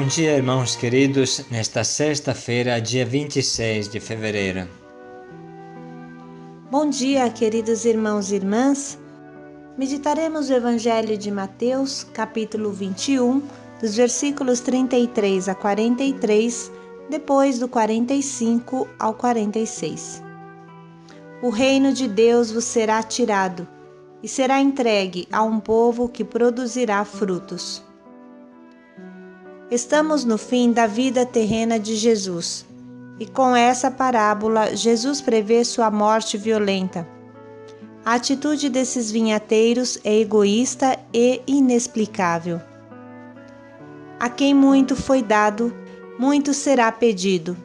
Bom dia, irmãos queridos, nesta sexta-feira, dia 26 de fevereiro. Bom dia, queridos irmãos e irmãs. Meditaremos o Evangelho de Mateus, capítulo 21, dos versículos 33 a 43, depois do 45 ao 46. O reino de Deus vos será tirado e será entregue a um povo que produzirá frutos. Estamos no fim da vida terrena de Jesus, e com essa parábola Jesus prevê sua morte violenta. A atitude desses vinhateiros é egoísta e inexplicável. A quem muito foi dado, muito será pedido.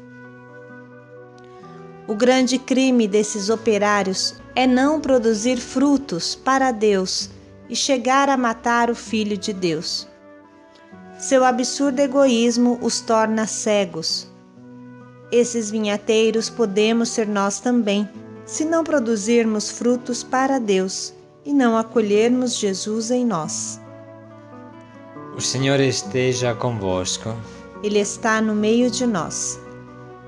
O grande crime desses operários é não produzir frutos para Deus e chegar a matar o Filho de Deus. Seu absurdo egoísmo os torna cegos. Esses vinhateiros podemos ser nós também, se não produzirmos frutos para Deus e não acolhermos Jesus em nós. O Senhor esteja convosco. Ele está no meio de nós.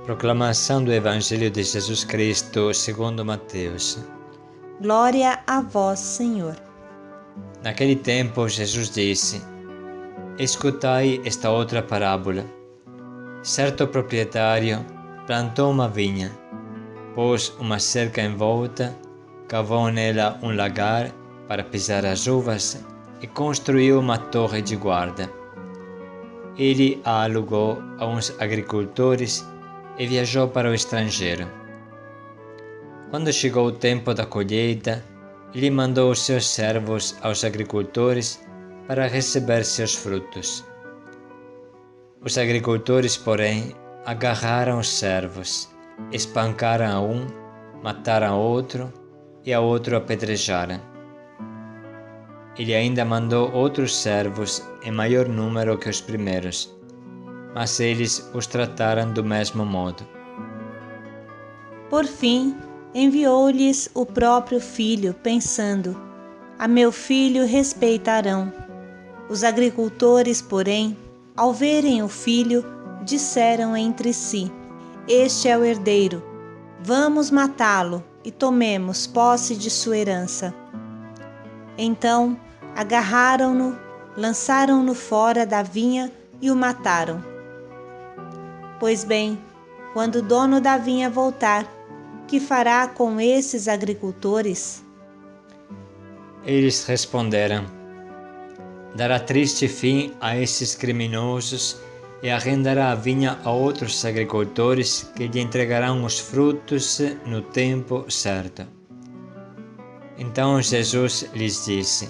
Proclamação do Evangelho de Jesus Cristo segundo Mateus. Glória a vós, Senhor. Naquele tempo, Jesus disse: Escutai esta outra parábola. Certo proprietário plantou uma vinha, pôs uma cerca em volta, cavou nela um lagar para pisar as uvas e construiu uma torre de guarda. Ele a alugou a uns agricultores e viajou para o estrangeiro. Quando chegou o tempo da colheita, ele mandou os seus servos aos agricultores para receber seus frutos. Os agricultores, porém, agarraram os servos, espancaram a um, mataram outro e a outro apedrejaram. Ele ainda mandou outros servos em maior número que os primeiros, mas eles os trataram do mesmo modo. Por fim, enviou-lhes o próprio filho, pensando: a meu filho respeitarão. Os agricultores, porém, ao verem o filho, disseram entre si: este é o herdeiro, vamos matá-lo e tomemos posse de sua herança. Então, agarraram-no, lançaram-no fora da vinha e o mataram. Pois bem, quando o dono da vinha voltar, que fará com esses agricultores? Eles responderam: dará triste fim a esses criminosos e arrendará a vinha a outros agricultores que lhe entregarão os frutos no tempo certo. Então Jesus lhes disse: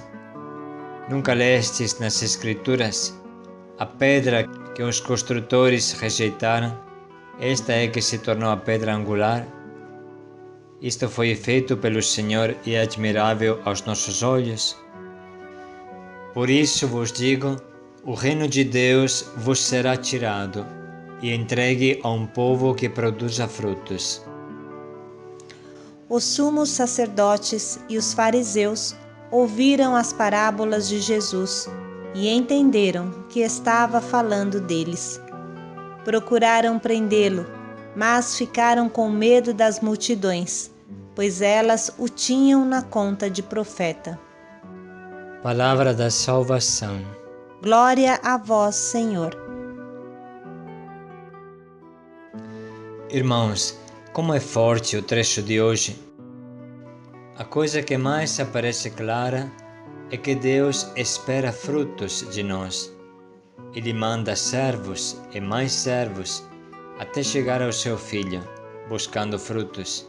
nunca lestes nas Escrituras? A pedra que os construtores rejeitaram, esta é que se tornou a pedra angular? Isto foi feito pelo Senhor e é admirável aos nossos olhos. Por isso vos digo, o reino de Deus vos será tirado e entregue a um povo que produza frutos. Os sumos sacerdotes e os fariseus ouviram as parábolas de Jesus e entenderam que estava falando deles. Procuraram prendê-lo, mas ficaram com medo das multidões, pois elas o tinham na conta de profeta. Palavra da salvação. Glória a vós, Senhor. Irmãos, como é forte o trecho de hoje. A coisa que mais aparece clara é que Deus espera frutos de nós. Ele manda servos e mais servos até chegar ao seu Filho, buscando frutos.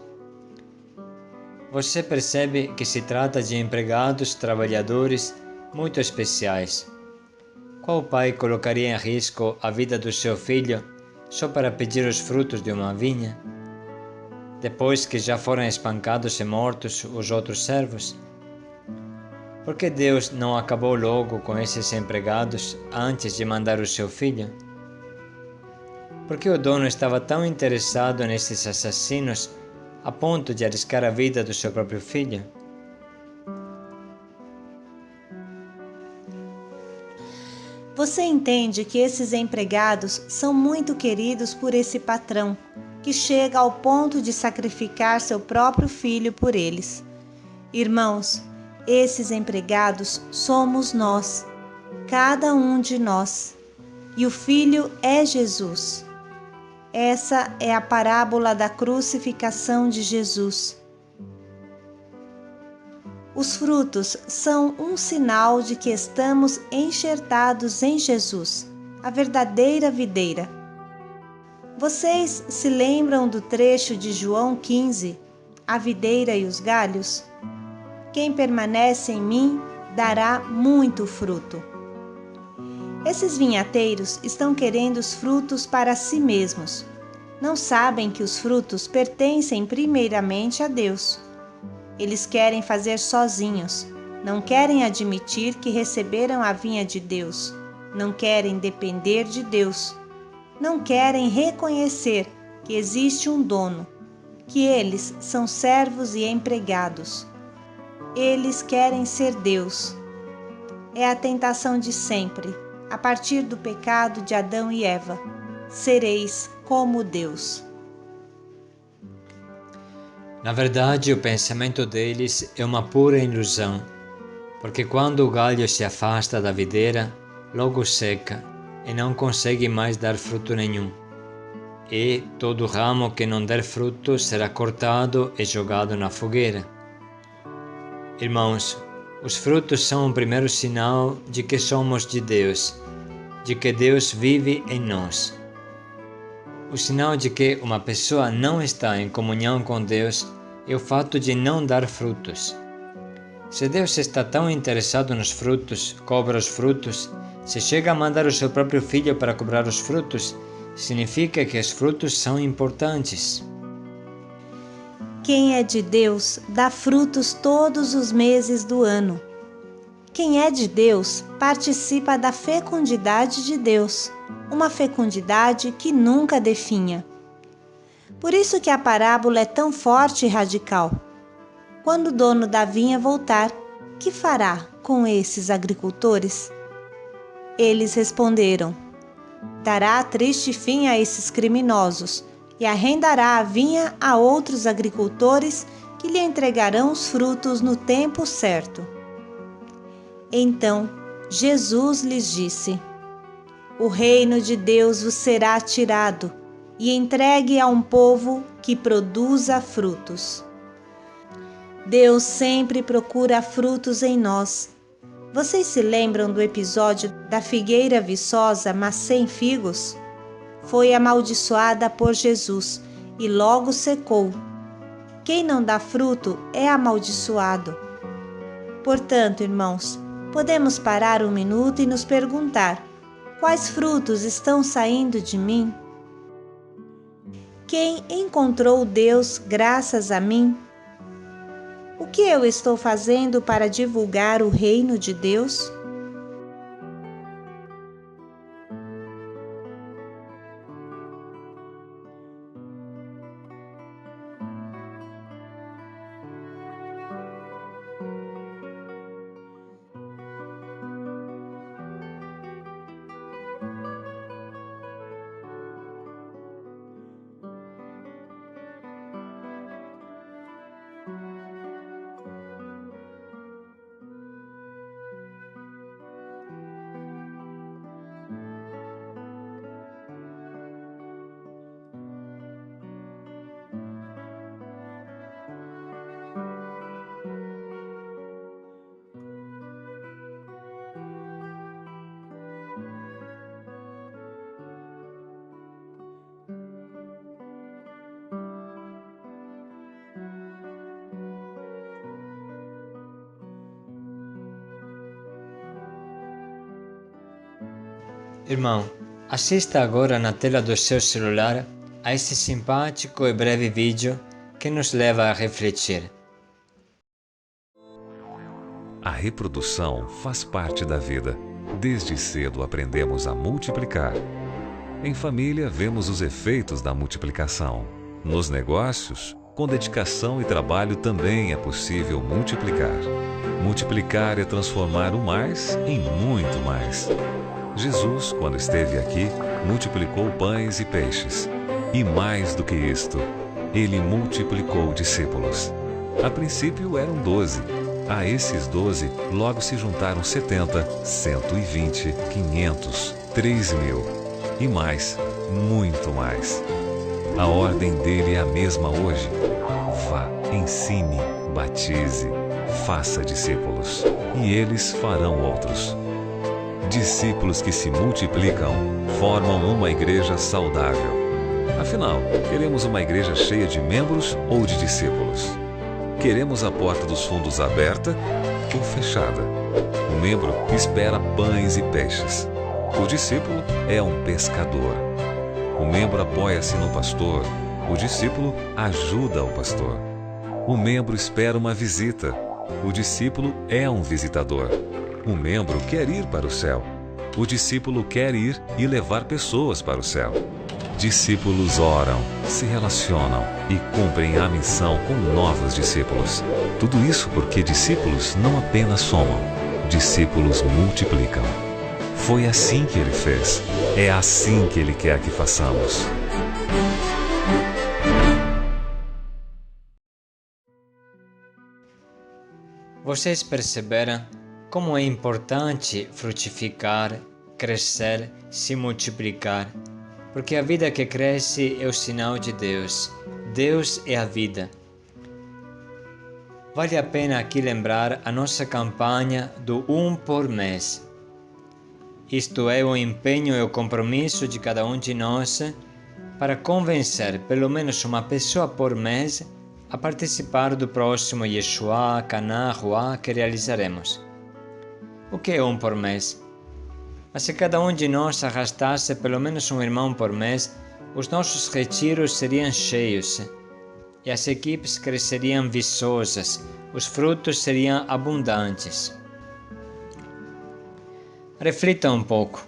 Você percebe que se trata de empregados trabalhadores muito especiais. Qual pai colocaria em risco a vida do seu filho só para pedir os frutos de uma vinha? Depois que já foram espancados e mortos os outros servos? Por que Deus não acabou logo com esses empregados antes de mandar o seu filho? Por que o dono estava tão interessado nesses assassinos a ponto de arriscar a vida do seu próprio filho? Você Você entende que esses empregados são muito queridos por esse patrão, que chega ao ponto de sacrificar seu próprio filho por eles. Irmãos, esses empregados somos nós, cada um de nós, e o Filho é Jesus. Essa é a parábola da crucificação de Jesus. Os frutos são um sinal de que estamos enxertados em Jesus, a verdadeira videira. Vocês se lembram do trecho de João 15, a videira e os galhos? Quem permanece em mim dará muito fruto. Esses vinhateiros estão querendo os frutos para si mesmos. Não sabem que os frutos pertencem primeiramente a Deus. Eles querem fazer sozinhos, não querem admitir que receberam a vinha de Deus, não querem depender de Deus, não querem reconhecer que existe um dono, que eles são servos e empregados. Eles querem ser Deus. É a tentação de sempre, a partir do pecado de Adão e Eva. Sereis como Deus. Na verdade, o pensamento deles é uma pura ilusão, porque quando o galho se afasta da videira, logo seca e não consegue mais dar fruto nenhum. E todo ramo que não der fruto será cortado e jogado na fogueira. Irmãos, os frutos são o primeiro sinal de que somos de Deus, de que Deus vive em nós. O sinal de que uma pessoa não está em comunhão com Deus é o fato de não dar frutos. Se Deus está tão interessado nos frutos, cobra os frutos, se chega a mandar o seu próprio filho para cobrar os frutos, significa que os frutos são importantes. Quem é de Deus dá frutos todos os meses do ano. Quem é de Deus participa da fecundidade de Deus, uma fecundidade que nunca definha. Por isso que a parábola é tão forte e radical. Quando o dono da vinha voltar, que fará com esses agricultores? Eles responderam: dará triste fim a esses criminosos e arrendará a vinha a outros agricultores que lhe entregarão os frutos no tempo certo. Então Jesus lhes disse: o reino de Deus vos será tirado e entregue a um povo que produza frutos. Deus sempre procura frutos em nós. Vocês se lembram do episódio da figueira viçosa, mas sem figos? Foi amaldiçoada por Jesus e logo secou. Quem não dá fruto é amaldiçoado. Portanto, irmãos, podemos parar um minuto e nos perguntar: quais frutos estão saindo de mim? Quem encontrou Deus graças a mim? O que eu estou fazendo para divulgar o reino de Deus? Irmão, assista agora na tela do seu celular a esse simpático e breve vídeo que nos leva a refletir. A reprodução faz parte da vida. Desde cedo aprendemos a multiplicar. Em família, vemos os efeitos da multiplicação. Nos negócios, com dedicação e trabalho também é possível multiplicar. Multiplicar é transformar o mais em muito mais. Jesus, quando esteve aqui, multiplicou pães e peixes. E mais do que isto, ele multiplicou discípulos. A princípio eram 12. A esses 12 logo se juntaram 70, 120, 500, 3.000 e mais, muito mais. A ordem dele é a mesma hoje. Vá, ensine, batize, faça discípulos, e eles farão outros. Discípulos que se multiplicam formam uma igreja saudável. Afinal, queremos uma igreja cheia de membros ou de discípulos? Queremos a porta dos fundos aberta ou fechada? O membro espera pães e peixes. O discípulo é um pescador. O membro apoia-se no pastor. O discípulo ajuda o pastor. O membro espera uma visita. O discípulo é um visitador. O membro quer ir para o céu. O discípulo quer ir e levar pessoas para o céu. Discípulos oram, se relacionam e cumprem a missão com novos discípulos. Tudo isso porque discípulos não apenas somam, discípulos multiplicam. Foi assim que ele fez. É assim que ele quer que façamos. Vocês perceberam como é importante frutificar, crescer, se multiplicar? Porque a vida que cresce é o sinal de Deus. Deus é a vida. Vale a pena aqui lembrar a nossa campanha do 1 por mês. Isto é o empenho e o compromisso de cada um de nós para convencer pelo menos uma pessoa por mês a participar do próximo Yeshua, Caná, Ruá que realizaremos. O que é 1 por mês? Mas se cada um de nós arrastasse pelo menos um irmão por mês, os nossos retiros seriam cheios e as equipes cresceriam viçosas, os frutos seriam abundantes. Reflita um pouco.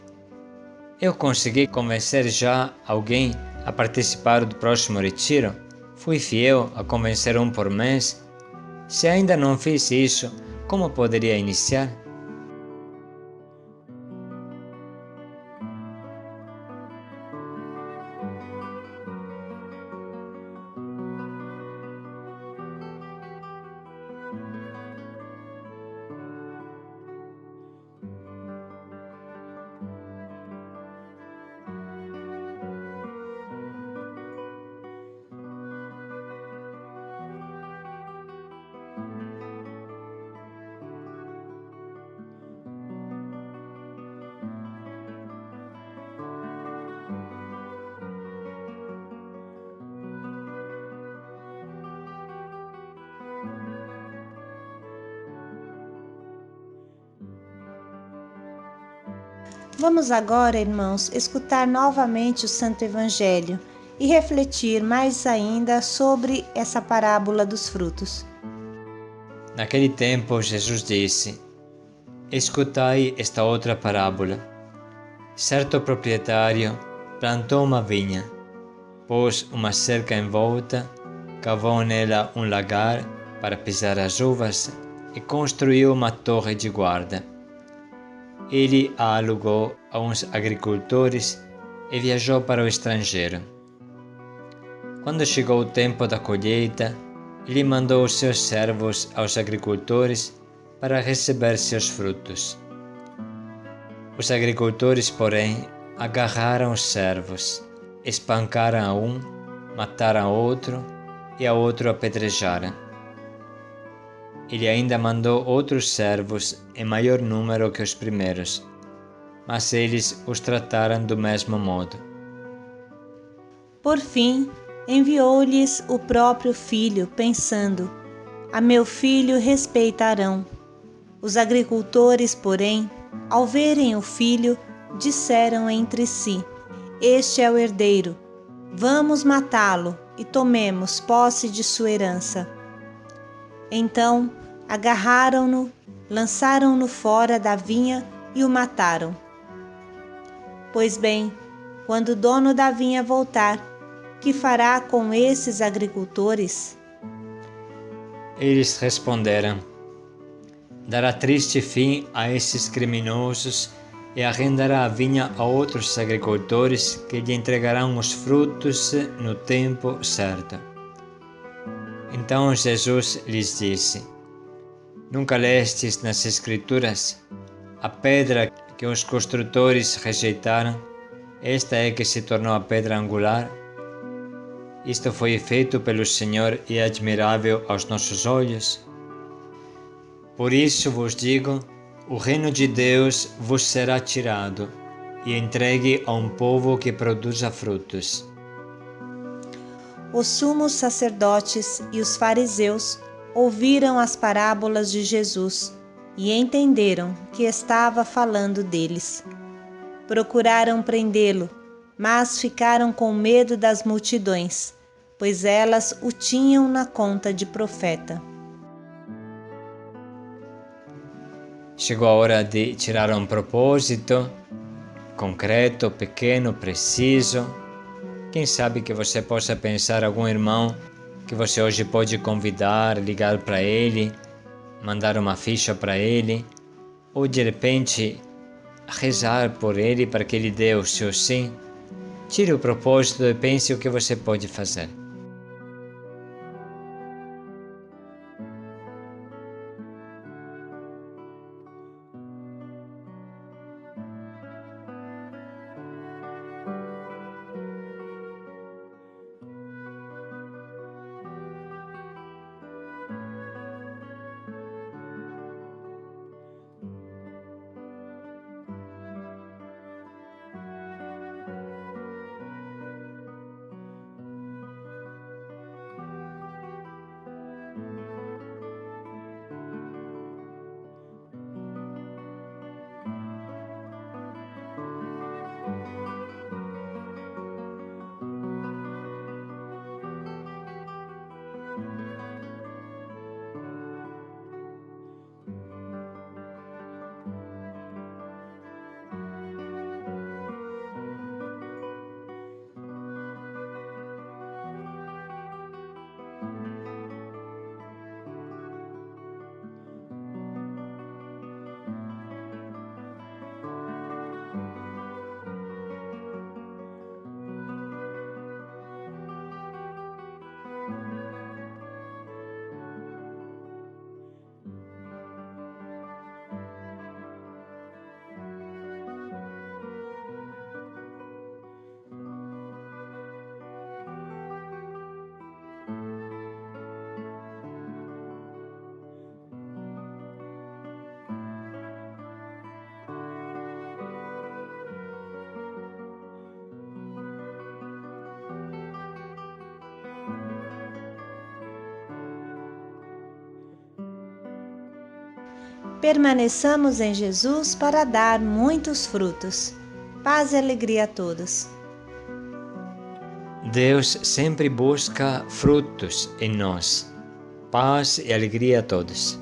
Eu consegui convencer já alguém a participar do próximo retiro? Fui fiel a convencer um por mês? Se ainda não fiz isso, como poderia iniciar? Vamos agora, irmãos, escutar novamente o Santo Evangelho e refletir mais ainda sobre essa parábola dos frutos. Naquele tempo, Jesus disse: Escutai esta outra parábola. Certo proprietário plantou uma vinha, pôs uma cerca em volta, cavou nela um lagar para pisar as uvas e construiu uma torre de guarda. Ele a alugou a uns agricultores e viajou para o estrangeiro. Quando chegou o tempo da colheita, ele mandou os seus servos aos agricultores para receber seus frutos. Os agricultores, porém, agarraram os servos, espancaram a um, mataram a outro e a outro apedrejaram. Ele ainda mandou outros servos em maior número que os primeiros, mas eles os trataram do mesmo modo. Por fim, enviou-lhes o próprio filho, pensando: a meu filho respeitarão. Os agricultores, porém, ao verem o filho, disseram entre si: este é o herdeiro, vamos matá-lo e tomemos posse de sua herança. Então agarraram-no, lançaram-no fora da vinha e o mataram. Pois bem, quando o dono da vinha voltar, que fará com esses agricultores? Eles responderam: dará triste fim a esses criminosos e arrendará a vinha a outros agricultores que lhe entregarão os frutos no tempo certo. Então Jesus lhes disse: Nunca lestes nas Escrituras? A pedra que os construtores rejeitaram, esta é que se tornou a pedra angular? Isto foi feito pelo Senhor e é admirável aos nossos olhos. Por isso vos digo, o reino de Deus vos será tirado e entregue a um povo que produza frutos. Os sumos sacerdotes e os fariseus ouviram as parábolas de Jesus e entenderam que estava falando deles. Procuraram prendê-lo, mas ficaram com medo das multidões, pois elas o tinham na conta de profeta. Chegou a hora de tirar um propósito concreto, pequeno, preciso. Quem sabe que você possa pensar em algum irmão que você hoje pode convidar, ligar para ele, mandar uma ficha para ele, ou de repente rezar por ele para que ele dê o seu sim. Tire o propósito e pense o que você pode fazer. Permaneçamos em Jesus para dar muitos frutos. Paz e alegria a todos. Deus sempre busca frutos em nós. Paz e alegria a todos.